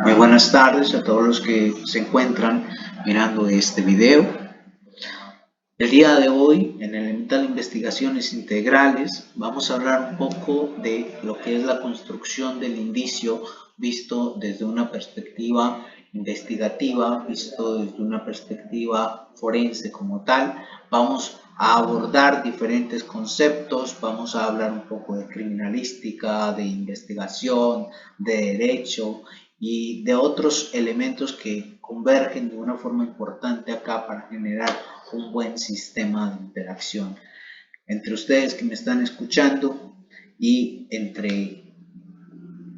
Muy buenas tardes a todos los que se encuentran mirando este video. El día de hoy, en Elemental Investigaciones Integrales, vamos a hablar un poco de lo que es la construcción del indicio visto desde una perspectiva investigativa, visto desde una perspectiva forense como tal. Vamos a abordar diferentes conceptos, vamos a hablar un poco de criminalística, de investigación, de derecho y de otros elementos que convergen de una forma importante acá para generar un buen sistema de interacción entre ustedes que me están escuchando y entre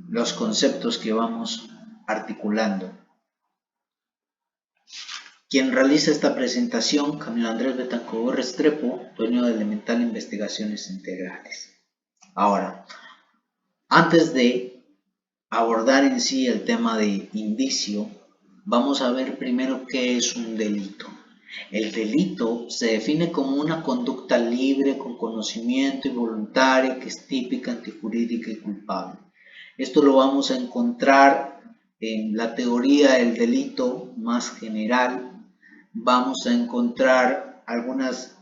los conceptos que vamos articulando. Quien realiza esta presentación, Camilo Andrés Betancourt Restrepo, dueño de Elemental Investigaciones Integrales. Ahora, antes de abordar en sí el tema de indicio, vamos a ver primero qué es un delito. El delito se define como una conducta libre, con conocimiento y voluntaria, que es típica, antijurídica y culpable. Esto lo vamos a encontrar en la teoría del delito más general. Vamos a encontrar algunas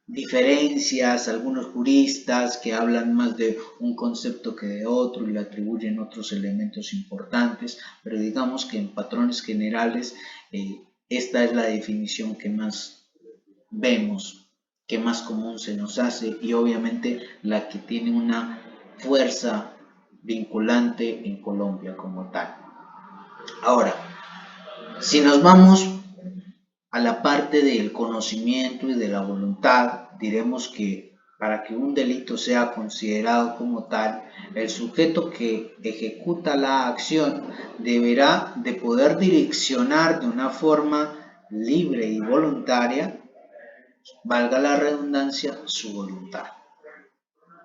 diferencias, algunos juristas que hablan más de un concepto que de otro y le atribuyen otros elementos importantes, pero digamos que en patrones generales esta es la definición que más vemos, que más común se nos hace y obviamente la que tiene una fuerza vinculante en Colombia como tal. Ahora, si nos vamos a la parte del conocimiento y de la voluntad, diremos que para que un delito sea considerado como tal, el sujeto que ejecuta la acción deberá de poder direccionar de una forma libre y voluntaria, valga la redundancia, su voluntad.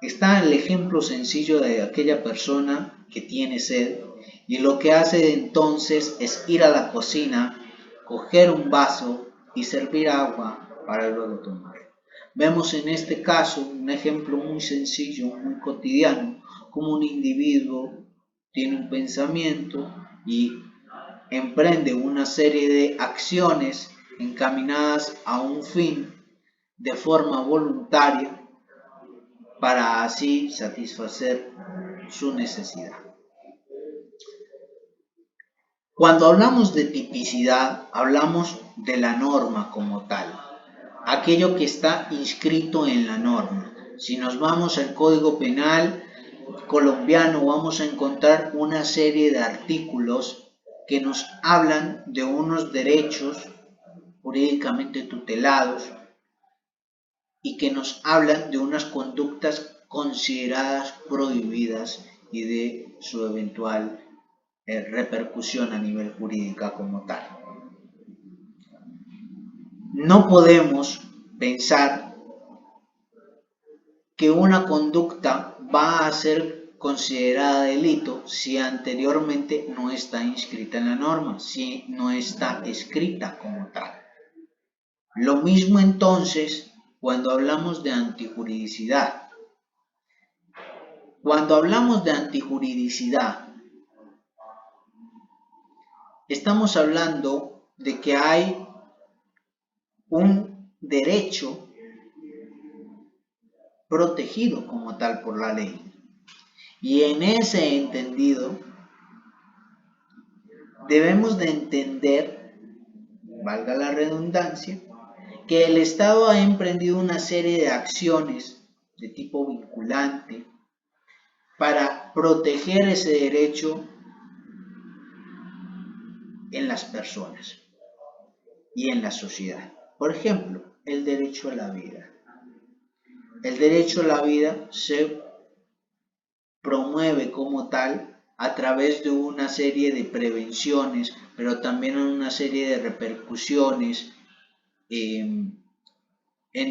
Está el ejemplo sencillo de aquella persona que tiene sed y lo que hace entonces es ir a la cocina, coger un vaso y servir agua para luego tomar. Vemos en este caso un ejemplo muy sencillo, muy cotidiano, como un individuo tiene un pensamiento y emprende una serie de acciones encaminadas a un fin de forma voluntaria para así satisfacer su necesidad. Cuando hablamos de tipicidad, hablamos de la norma como tal, aquello que está inscrito en la norma. Si nos vamos al Código Penal colombiano, vamos a encontrar una serie de artículos que nos hablan de unos derechos jurídicamente tutelados y que nos hablan de unas conductas consideradas prohibidas y de su eventual repercusión a nivel jurídica como tal. No podemos pensar que una conducta va a ser considerada delito si anteriormente no está inscrita en la norma, si no está escrita como tal. Lo mismo entonces cuando hablamos de antijuridicidad. Cuando hablamos de antijuridicidad, estamos hablando de que hay un derecho protegido como tal por la ley. Y en ese entendido, debemos de entender, valga la redundancia, que el Estado ha emprendido una serie de acciones de tipo vinculante para proteger ese derecho en las personas y en la sociedad. Por ejemplo, el derecho a la vida. El derecho a la vida se promueve como tal a través de una serie de prevenciones, pero también una serie de repercusiones en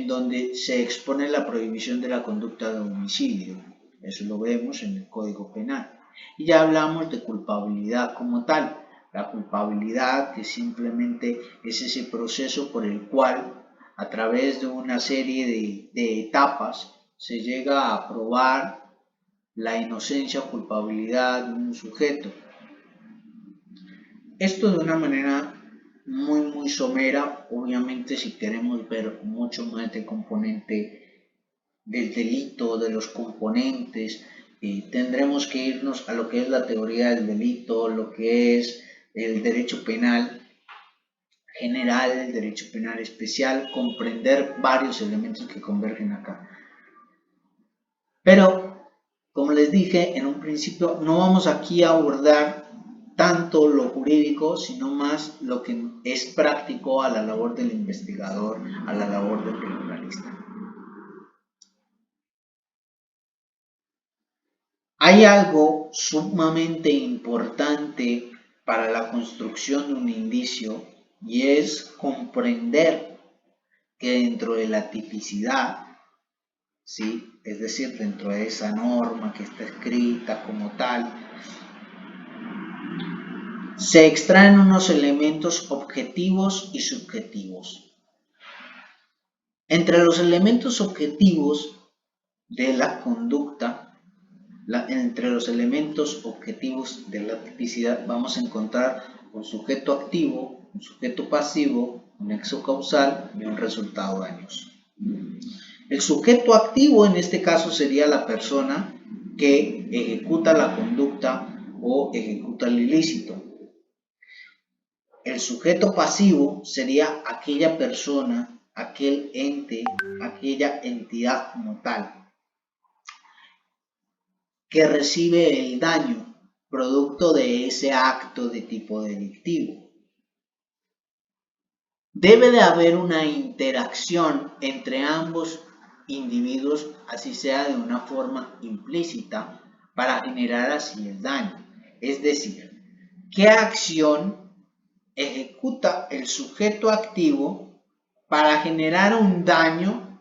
donde se expone la prohibición de la conducta de homicidio. Eso lo vemos en el Código Penal. Y ya hablamos de culpabilidad como tal. La culpabilidad que simplemente es ese proceso por el cual a través de una serie de etapas se llega a probar la inocencia o culpabilidad de un sujeto. Esto de una manera muy somera. Obviamente, si queremos ver mucho más del componente del delito, de los componentes, tendremos que irnos a lo que es la teoría del delito, lo que es el derecho penal general, el derecho penal especial, comprender varios elementos que convergen acá. Pero, como les dije en un principio, no vamos aquí a abordar tanto lo jurídico, sino más lo que es práctico a la labor del investigador, a la labor del criminalista. Hay algo sumamente importante para la construcción de un indicio, y es comprender que dentro de la tipicidad, ¿sí?, es decir, dentro de esa norma que está escrita como tal, se extraen unos elementos objetivos y subjetivos. Entre los elementos objetivos de la conducta, entre los elementos objetivos de la tipicidad, vamos a encontrar un sujeto activo, un sujeto pasivo, un nexo causal y un resultado dañoso. El sujeto activo en este caso sería la persona que ejecuta la conducta o ejecuta el ilícito. El sujeto pasivo sería aquella persona, aquel ente, aquella entidad como tal, que recibe el daño producto de ese acto de tipo delictivo. Debe de haber una interacción entre ambos individuos, así sea de una forma implícita, para generar así el daño. Es decir, ¿qué acción ejecuta el sujeto activo para generar un daño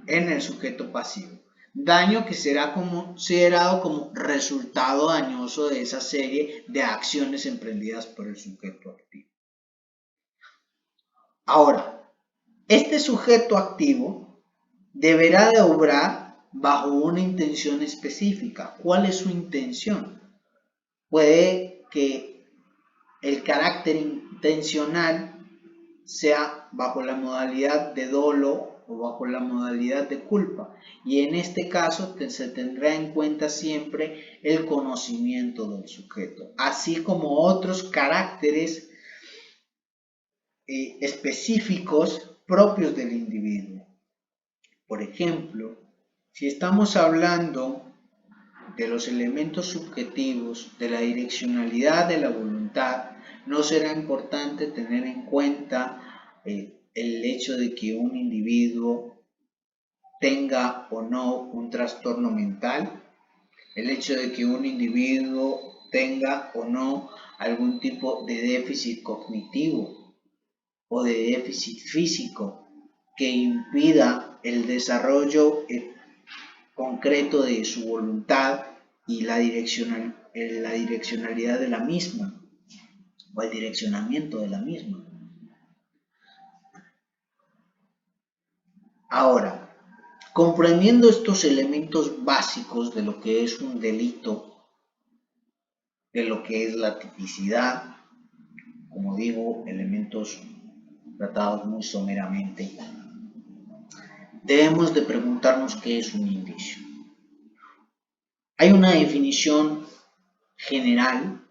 en el sujeto pasivo? Daño que será considerado como resultado dañoso de esa serie de acciones emprendidas por el sujeto activo. Ahora, este sujeto activo deberá de obrar bajo una intención específica. ¿Cuál es su intención? Puede que el carácter intencional sea bajo la modalidad de dolo o bajo la modalidad de culpa, y en este caso se tendrá en cuenta siempre el conocimiento del sujeto, así como otros caracteres específicos propios del individuo. Por ejemplo, si estamos hablando de los elementos subjetivos, de la direccionalidad de la voluntad, no será importante tener en cuenta el hecho de que un individuo tenga o no un trastorno mental, el hecho de que un individuo tenga o no algún tipo de déficit cognitivo o de déficit físico que impida el desarrollo concreto de su voluntad y la direccionalidad de la misma o el direccionamiento de la misma. Ahora, comprendiendo estos elementos básicos de lo que es un delito, de lo que es la tipicidad, como digo, elementos tratados muy someramente, debemos de preguntarnos qué es un indicio. Hay una definición general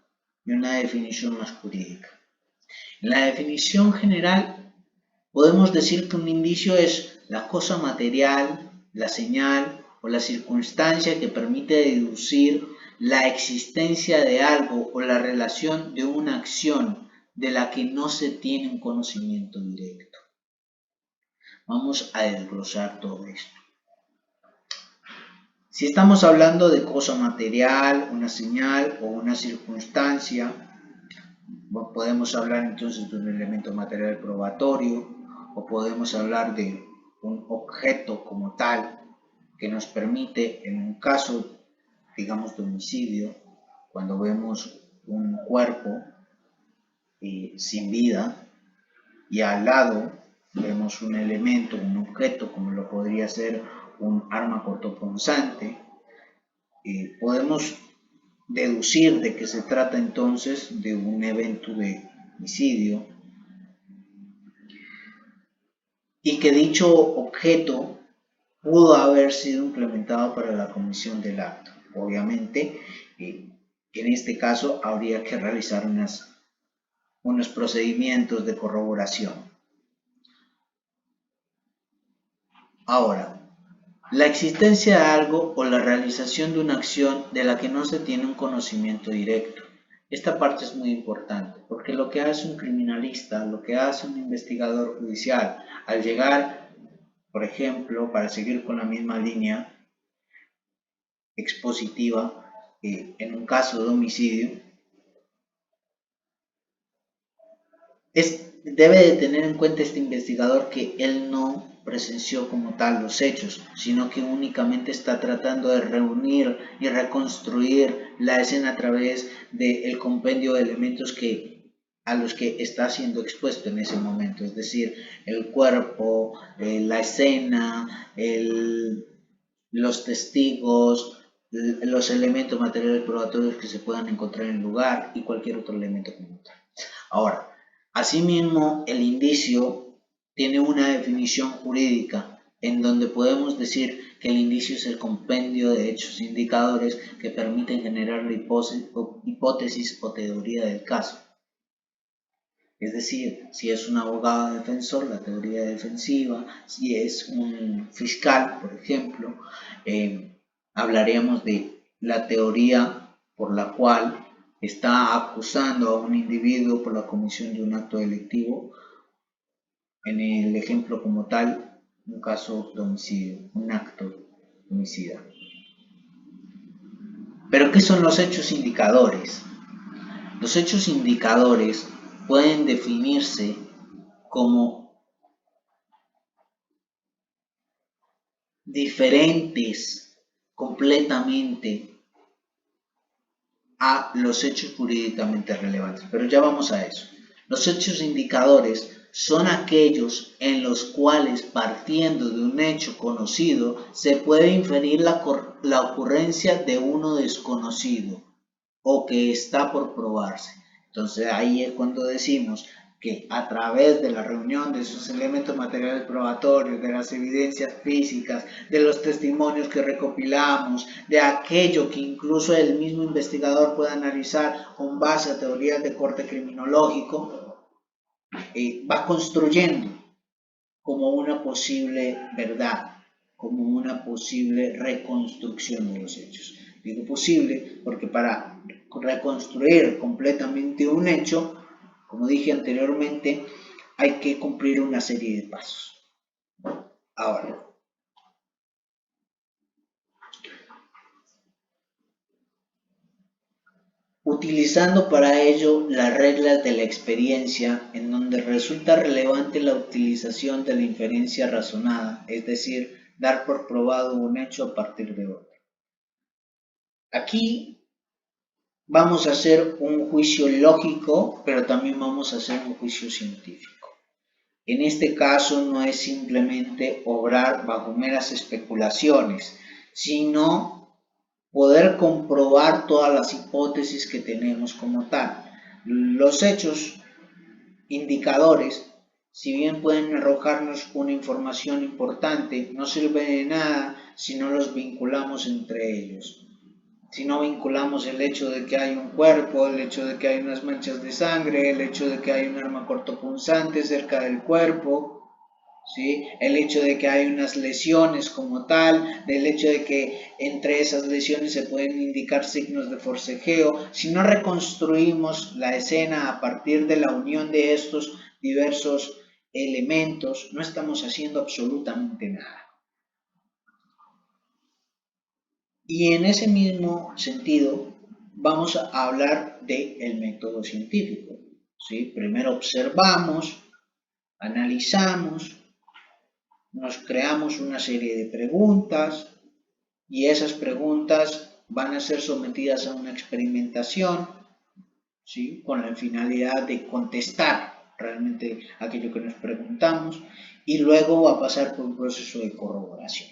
y una definición más jurídica. En la definición general podemos decir que un indicio es la cosa material, la señal o la circunstancia que permite deducir la existencia de algo o la relación de una acción de la que no se tiene un conocimiento directo. Vamos a desglosar todo esto. Si estamos hablando de cosa material, una señal o una circunstancia, podemos hablar entonces de un elemento material probatorio, o podemos hablar de un objeto como tal que nos permite, en un caso, digamos, de homicidio, cuando vemos un cuerpo sin vida y al lado vemos un elemento, un objeto, como lo podría ser un arma cortopunzante, podemos deducir de que se trata entonces de un evento de homicidio y que dicho objeto pudo haber sido implementado para la comisión del acto. Obviamente, en este caso habría que realizar unos procedimientos de corroboración. Ahora, la existencia de algo o la realización de una acción de la que no se tiene un conocimiento directo. Esta parte es muy importante, porque lo que hace un criminalista, lo que hace un investigador judicial, al llegar, por ejemplo, para seguir con la misma línea expositiva, en un caso de homicidio, debe de tener en cuenta este investigador que él no presenció como tal los hechos, sino que únicamente está tratando de reunir y reconstruir la escena a través del compendio de elementos a los que está siendo expuesto en ese momento, es decir, el cuerpo, la escena, los testigos, los elementos materiales probatorios que se puedan encontrar en el lugar y cualquier otro elemento como tal. Ahora, asimismo, el indicio tiene una definición jurídica en donde podemos decir que el indicio es el compendio de hechos indicadores que permiten generar la hipótesis o teoría del caso. Es decir, si es un abogado defensor, la teoría defensiva; si es un fiscal, por ejemplo, hablaríamos de la teoría por la cual está acusando a un individuo por la comisión de un acto delictivo, en el ejemplo como tal, un caso de homicidio, un acto homicida. ¿Pero qué son los hechos indicadores? Los hechos indicadores pueden definirse como diferentes completamente a los hechos jurídicamente relevantes, pero ya vamos a eso. Los hechos indicadores son aquellos en los cuales, partiendo de un hecho conocido, se puede inferir la ocurrencia de uno desconocido o que está por probarse. Entonces ahí es cuando decimos que a través de la reunión de esos elementos materiales probatorios, de las evidencias físicas, de los testimonios que recopilamos, de aquello que incluso el mismo investigador puede analizar con base a teorías de corte criminológico, va construyendo como una posible verdad, como una posible reconstrucción de los hechos. Digo posible porque para reconstruir completamente un hecho, como dije anteriormente, hay que cumplir una serie de pasos. Ahora, utilizando para ello las reglas de la experiencia, en donde resulta relevante la utilización de la inferencia razonada, es decir, dar por probado un hecho a partir de otro. Aquí vamos a hacer un juicio lógico, pero también vamos a hacer un juicio científico. En este caso no es simplemente obrar bajo meras especulaciones, sino poder comprobar todas las hipótesis que tenemos como tal. Los hechos indicadores, si bien pueden arrojarnos una información importante, no sirven de nada si no los vinculamos entre ellos. Si no vinculamos el hecho de que hay un cuerpo, el hecho de que hay unas manchas de sangre, el hecho de que hay un arma cortopunzante cerca del cuerpo, ¿sí? El hecho de que hay unas lesiones como tal, del hecho de que entre esas lesiones se pueden indicar signos de forcejeo. Si no reconstruimos la escena a partir de la unión de estos diversos elementos, no estamos haciendo absolutamente nada. Y en ese mismo sentido, vamos a hablar del método científico, ¿sí? Primero observamos, analizamos, nos creamos una serie de preguntas y esas preguntas van a ser sometidas a una experimentación, ¿sí? Con la finalidad de contestar realmente aquello que nos preguntamos, y luego va a pasar por un proceso de corroboración.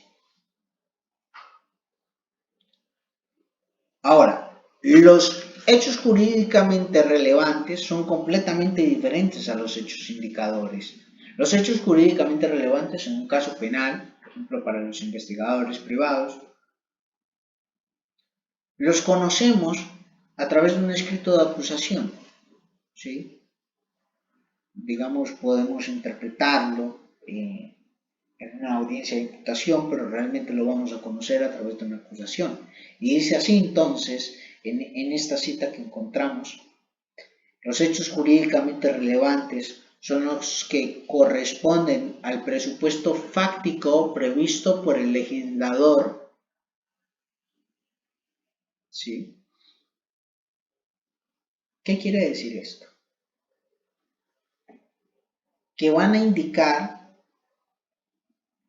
Ahora, los hechos jurídicamente relevantes son completamente diferentes a los hechos indicadores. Los hechos jurídicamente relevantes en un caso penal, por ejemplo para los investigadores privados, los conocemos a través de un escrito de acusación, ¿sí? Digamos, podemos interpretarlo en una audiencia de imputación, pero realmente lo vamos a conocer a través de una acusación. Y dice así entonces, en esta cita que encontramos, los hechos jurídicamente relevantes son los que corresponden al presupuesto fáctico previsto por el legislador. ¿Sí? ¿Qué quiere decir esto? Que van a indicar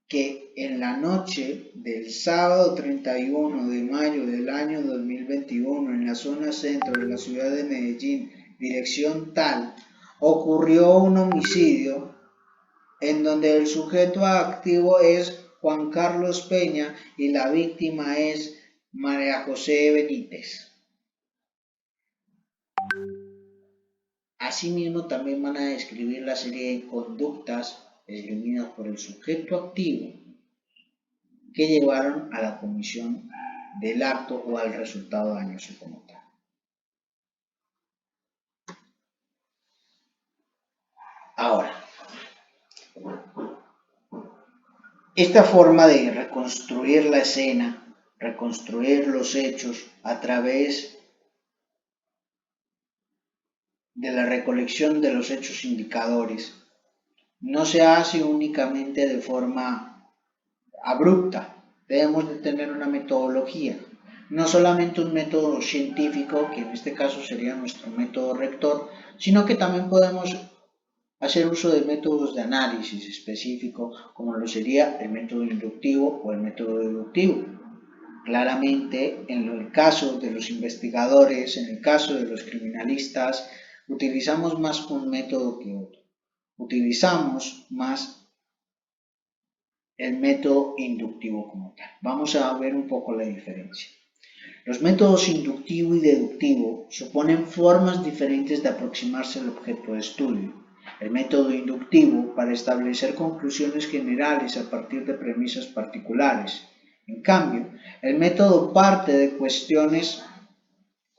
que en la noche del sábado 31 de mayo del año 2021 en la zona centro de la ciudad de Medellín, dirección tal, ocurrió un homicidio en donde el sujeto activo es Juan Carlos Peña y la víctima es María José Benítez. Asimismo, también van a describir la serie de conductas esgrimidas por el sujeto activo que llevaron a la comisión del acto o al resultado dañoso como tal. Ahora, esta forma de reconstruir la escena, reconstruir los hechos a través de la recolección de los hechos indicadores, no se hace únicamente de forma abrupta. Debemos de tener una metodología, no solamente un método científico, que en este caso sería nuestro método rector, sino que también podemos hacer uso de métodos de análisis específico, como lo sería el método inductivo o el método deductivo. Claramente, en el caso de los investigadores, en el caso de los criminalistas, utilizamos más un método que otro. Utilizamos más el método inductivo como tal. Vamos a ver un poco la diferencia. Los métodos inductivo y deductivo suponen formas diferentes de aproximarse al objeto de estudio. El método inductivo para establecer conclusiones generales a partir de premisas particulares. En cambio, el método parte de cuestiones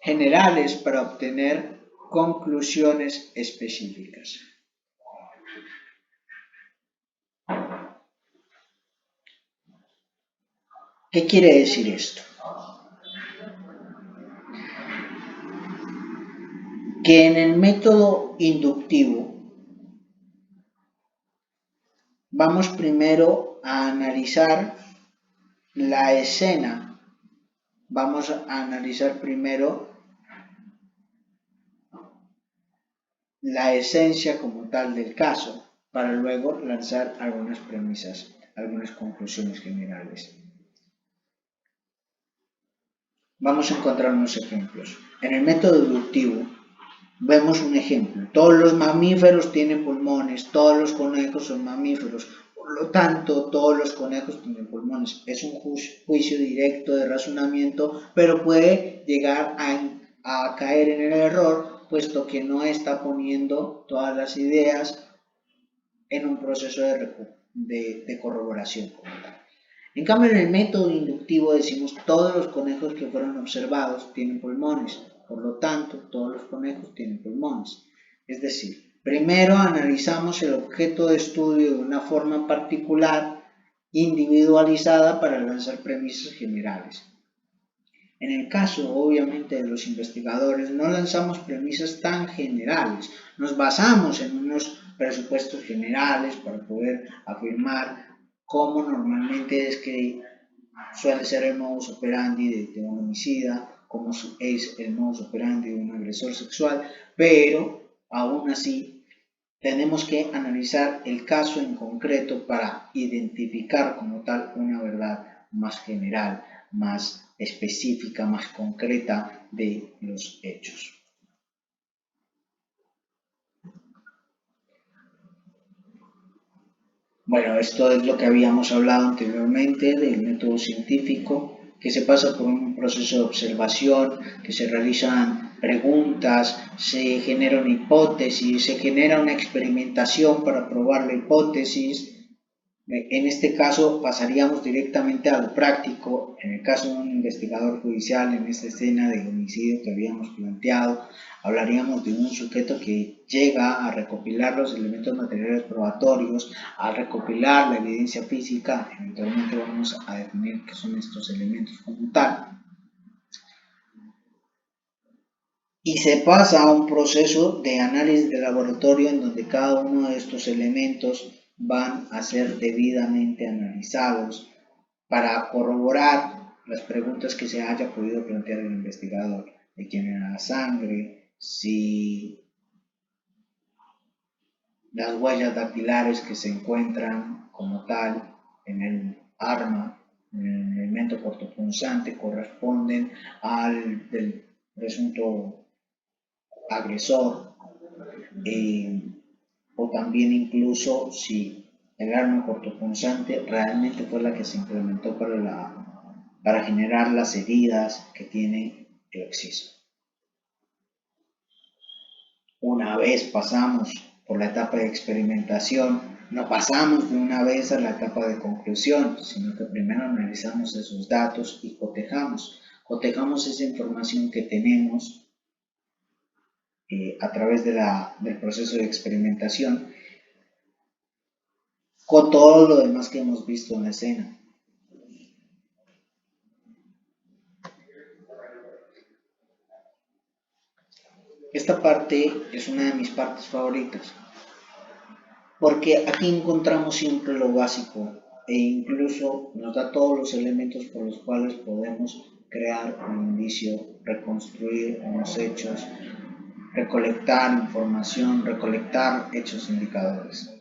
generales para obtener conclusiones específicas. ¿Qué quiere decir esto? Que en el método inductivo vamos primero a analizar la escena, vamos a analizar primero la esencia como tal del caso, para luego lanzar algunas premisas, algunas conclusiones generales. Vamos a encontrar unos ejemplos. En el método deductivo vemos un ejemplo. Todos los mamíferos tienen pulmones, todos los conejos son mamíferos. Por lo tanto, todos los conejos tienen pulmones. Es un juicio directo de razonamiento, pero puede llegar a caer en el error, puesto que no está poniendo todas las ideas en un proceso de corroboración. En cambio, en el método inductivo decimos todos los conejos que fueron observados tienen pulmones, por lo tanto, todos los conejos tienen pulmones. Es decir, primero analizamos el objeto de estudio de una forma particular, individualizada para lanzar premisas generales. En el caso, obviamente, de los investigadores, no lanzamos premisas tan generales, nos basamos en unos presupuestos generales para poder afirmar cómo normalmente es que suele ser el modus operandi de un homicida, cómo es el modus operandi de un agresor sexual, pero aún así tenemos que analizar el caso en concreto para identificar como tal una verdad más general, más específica, más concreta de los hechos. Bueno, esto es lo que habíamos hablado anteriormente del método científico que se pasa por un proceso de observación, que se realizan preguntas, se genera una hipótesis, se genera una experimentación para probar la hipótesis. En este caso pasaríamos directamente a lo práctico. En el caso de un investigador judicial, en esta escena de homicidio que habíamos planteado, hablaríamos de un sujeto que llega a recopilar los elementos materiales probatorios, a recopilar la evidencia física. Eventualmente vamos a definir qué son estos elementos como tal. Y se pasa a un proceso de análisis de laboratorio en donde cada uno de estos elementos van a ser debidamente analizados para corroborar las preguntas que se haya podido plantear el investigador: de quién era la sangre, si las huellas dactilares que se encuentran como tal en el arma, en el elemento cortopunzante, corresponden al del presunto agresor, o también incluso si el arma cortopunzante realmente fue la que se implementó para generar las heridas que tiene el occiso. Una vez pasamos por la etapa de experimentación, no pasamos de una vez a la etapa de conclusión, sino que primero analizamos esos datos y cotejamos esa información que tenemos a través del proceso de experimentación con todo lo demás que hemos visto en la escena. Esta parte es una de mis partes favoritas, porque aquí encontramos siempre lo básico e incluso nos da todos los elementos por los cuales podemos crear un indicio, reconstruir unos hechos, recolectar información, recolectar hechos indicadores.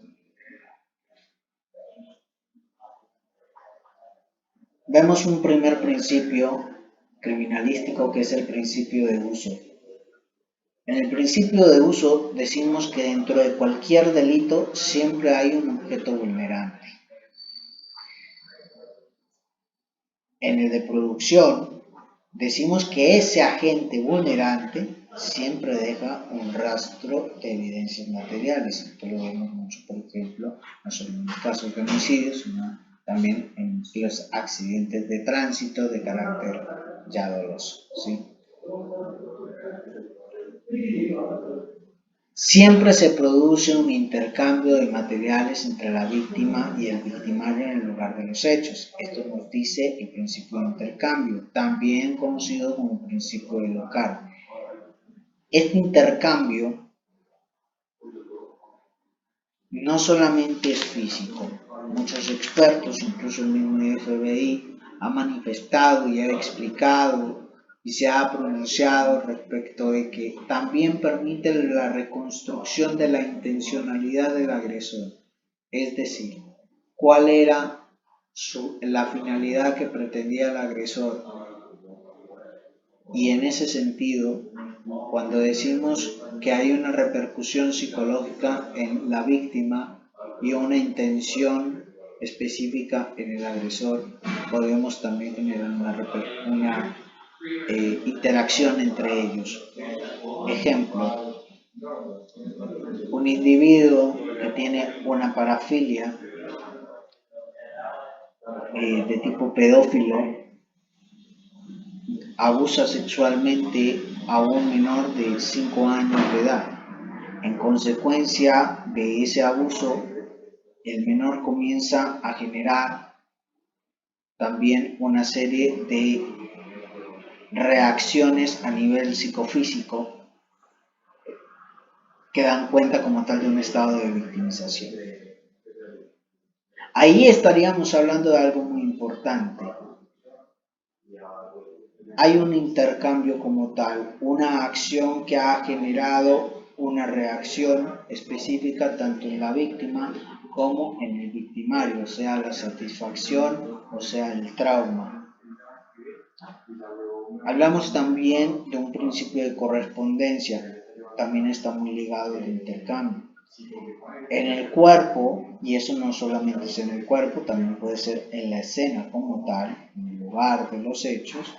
Vemos un primer principio criminalístico que es el principio de uso. En el principio de uso decimos que dentro de cualquier delito siempre hay un objeto vulnerante. En el de producción decimos que ese agente vulnerante siempre deja un rastro de evidencias materiales. Esto lo vemos mucho, por ejemplo, no solo en los casos de homicidios, sino también en los accidentes de tránsito de carácter ya doloso, ¿sí? Siempre se produce un intercambio de materiales entre la víctima y el victimario en el lugar de los hechos. Esto nos dice el principio de intercambio, también conocido como principio de local. Este intercambio no solamente es físico. Muchos expertos, incluso el mismo FBI, ha manifestado y ha explicado y se ha pronunciado respecto de que también permite la reconstrucción de la intencionalidad del agresor, es decir, cuál era la finalidad que pretendía el agresor. Y en ese sentido, cuando decimos que hay una repercusión psicológica en la víctima y una intención específica en el agresor, podemos también generar una interacción entre ellos. Ejemplo, un individuo que tiene una parafilia de tipo pedófilo abusa sexualmente a un menor de 5 años de edad. En consecuencia de ese abuso, el menor comienza a generar también una serie de reacciones a nivel psicofísico que dan cuenta como tal de un estado de victimización. Ahí estaríamos hablando de algo muy importante. Hay un intercambio como tal, una acción que ha generado una reacción específica tanto en la víctima como en el victimario, sea la satisfacción o sea el trauma. Hablamos también de un principio de correspondencia, también está muy ligado al intercambio. En el cuerpo, y eso no solamente es en el cuerpo, también puede ser en la escena como tal, en el lugar de los hechos,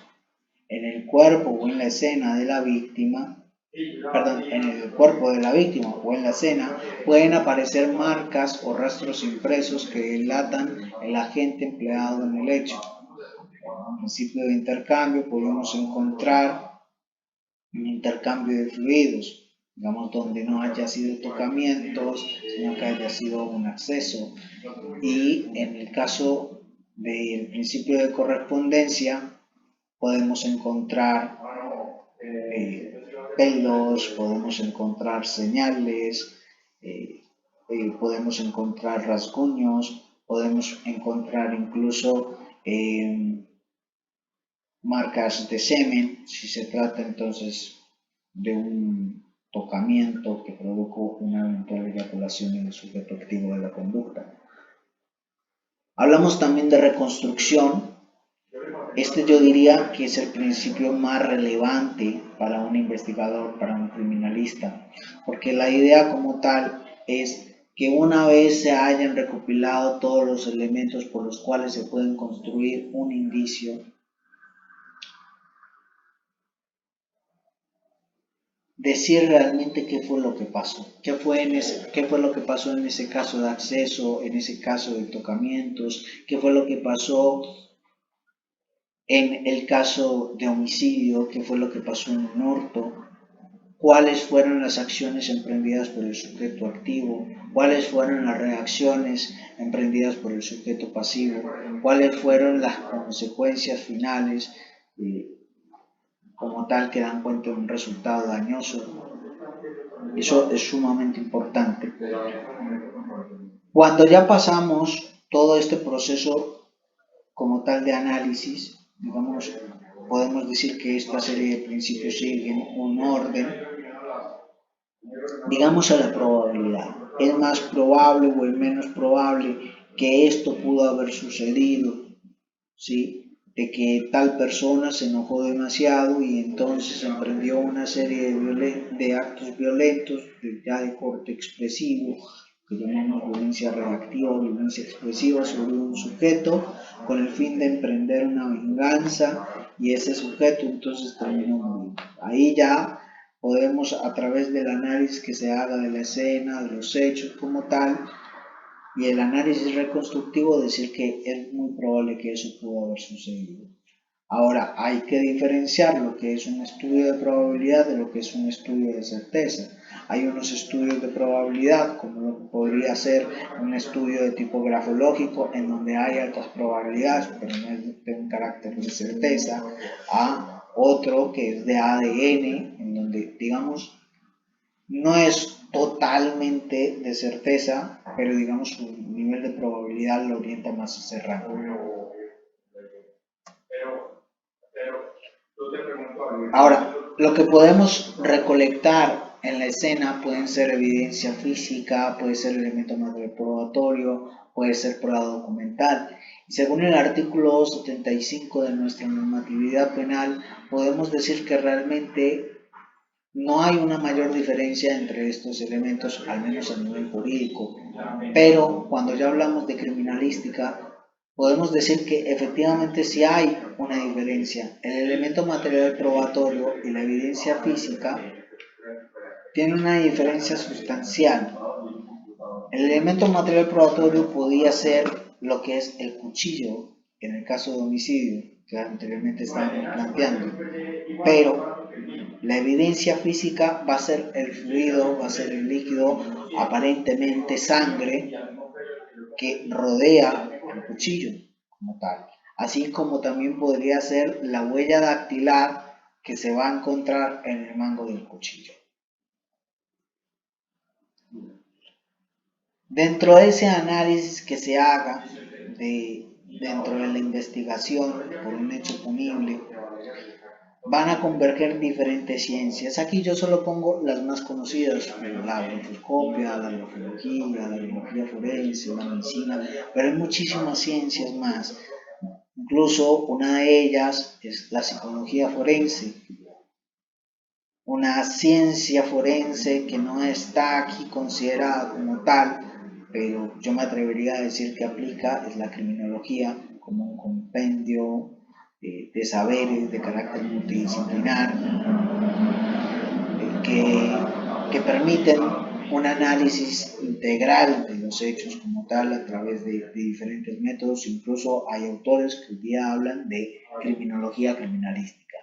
en el cuerpo o en la escena de la víctima, en el cuerpo de la víctima o en la escena, pueden aparecer marcas o rastros impresos que delatan el agente empleado en el hecho. En el principio de intercambio podemos encontrar un intercambio de fluidos, digamos, donde no haya sido tocamientos, sino que haya sido un acceso. Y en el caso del principio de correspondencia, podemos encontrar pelos, podemos encontrar señales, podemos encontrar rasguños, podemos encontrar incluso marcas de semen, si se trata entonces de un tocamiento que provocó una eventual eyaculación en el sujeto activo de la conducta. Hablamos también de reconstrucción. Este yo diría que es el principio más relevante para un investigador, para un criminalista, porque la idea como tal es que una vez se hayan recopilado todos los elementos por los cuales se pueden construir un indicio, decir realmente qué fue lo que pasó, qué fue lo que pasó en ese caso de acceso, en ese caso de tocamientos, qué fue lo que pasó en el caso de homicidio, qué fue lo que pasó en un hurto, cuáles fueron las acciones emprendidas por el sujeto activo, cuáles fueron las reacciones emprendidas por el sujeto pasivo, cuáles fueron las consecuencias finales como tal que dan cuenta de un resultado dañoso. Eso es sumamente importante. Cuando ya pasamos todo este proceso como tal de análisis, digamos, podemos decir que esta serie de principios siguen un orden, digamos, a la probabilidad. ¿Es más probable o es menos probable que esto pudo haber sucedido? ¿Sí? De que tal persona se enojó demasiado y entonces emprendió una serie de actos violentos ya de corte expresivo, que llamamos violencia reactiva o violencia expresiva sobre un sujeto, con el fin de emprender una venganza, y ese sujeto entonces terminó muriendo. Ahí ya podemos, a través del análisis que se haga de la escena, de los hechos como tal, y el análisis reconstructivo, decir que es muy probable que eso pudo haber sucedido. Ahora, hay que diferenciar lo que es un estudio de probabilidad de lo que es un estudio de certeza. Hay unos estudios de probabilidad, como lo que podría ser un estudio de tipo grafológico, en donde hay altas probabilidades, pero no es de un carácter de certeza, a otro que es de ADN, en donde, digamos, no es totalmente de certeza, pero digamos su nivel de probabilidad lo orienta más a ese rango. Ahora, lo que podemos recolectar en la escena pueden ser evidencia física, puede ser elemento material probatorio, puede ser prueba documental. Y según el artículo 75 de nuestra normatividad penal, podemos decir que realmente no hay una mayor diferencia entre estos elementos, al menos a nivel jurídico, pero cuando ya hablamos de criminalística, podemos decir que efectivamente sí hay una diferencia. El elemento material probatorio y la evidencia física tienen una diferencia sustancial. El elemento material probatorio podía ser lo que es el cuchillo, en el caso de homicidio, que anteriormente estábamos planteando, pero la evidencia física va a ser el fluido, va a ser el líquido, aparentemente sangre, que rodea el cuchillo como tal. Así como también podría ser la huella dactilar que se va a encontrar en el mango del cuchillo. Dentro de ese análisis que se haga dentro de la investigación por un hecho punible, van a converger diferentes ciencias. Aquí yo solo pongo las más conocidas, la grafoscopia, la grafología, la biología forense, la medicina, pero hay muchísimas ciencias más. Incluso una de ellas es la psicología forense, una ciencia forense que no está aquí considerada como tal, pero yo me atrevería a decir que aplica, es la criminología, como un compendio de saberes de carácter multidisciplinar que permiten un análisis integral de los hechos como tal a través de diferentes métodos. Incluso hay autores que hoy día hablan de criminología criminalística.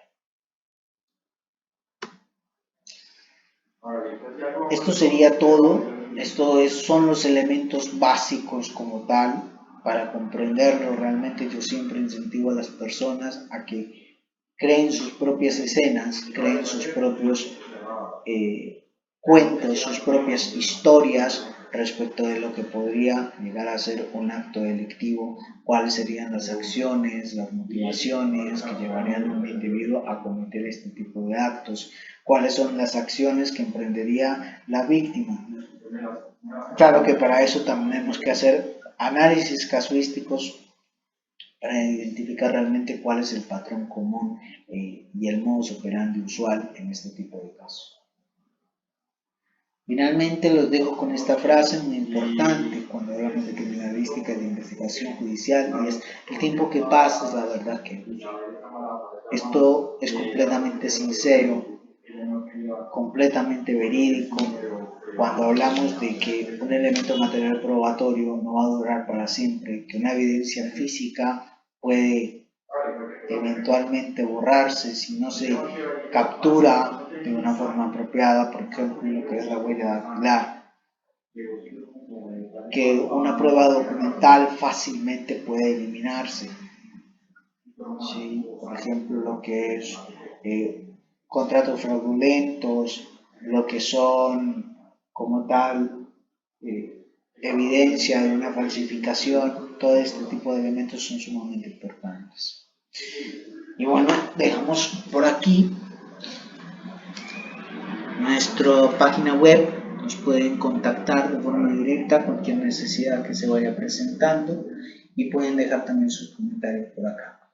Esto sería todo. Son los elementos básicos como tal. Para comprenderlo, realmente yo siempre incentivo a las personas a que creen sus propias escenas, creen sus propios cuentos, sus propias historias respecto de lo que podría llegar a ser un acto delictivo, cuáles serían las acciones, las motivaciones que llevarían a un individuo a cometer este tipo de actos, cuáles son las acciones que emprendería la víctima. Claro que para eso también tenemos que hacer análisis casuísticos para identificar realmente cuál es el patrón común y el modus operandi usual en este tipo de casos. Finalmente los dejo con esta frase muy importante cuando hablamos de criminalística y de investigación judicial, y es: el tiempo que pasa es la verdad que dura. Esto es completamente sincero, completamente verídico, cuando hablamos de que un elemento material probatorio no va a durar para siempre, que una evidencia física puede eventualmente borrarse si no se captura de una forma apropiada, por ejemplo, lo que es la huella dactilar, que una prueba documental fácilmente puede eliminarse. ¿Sí? Por ejemplo, lo que es contratos fraudulentos, lo que son como tal evidencia de una falsificación, todo este tipo de elementos son sumamente importantes. Y bueno, dejamos por aquí nuestra página web. Nos pueden contactar de forma directa cualquier necesidad que se vaya presentando y pueden dejar también sus comentarios por acá.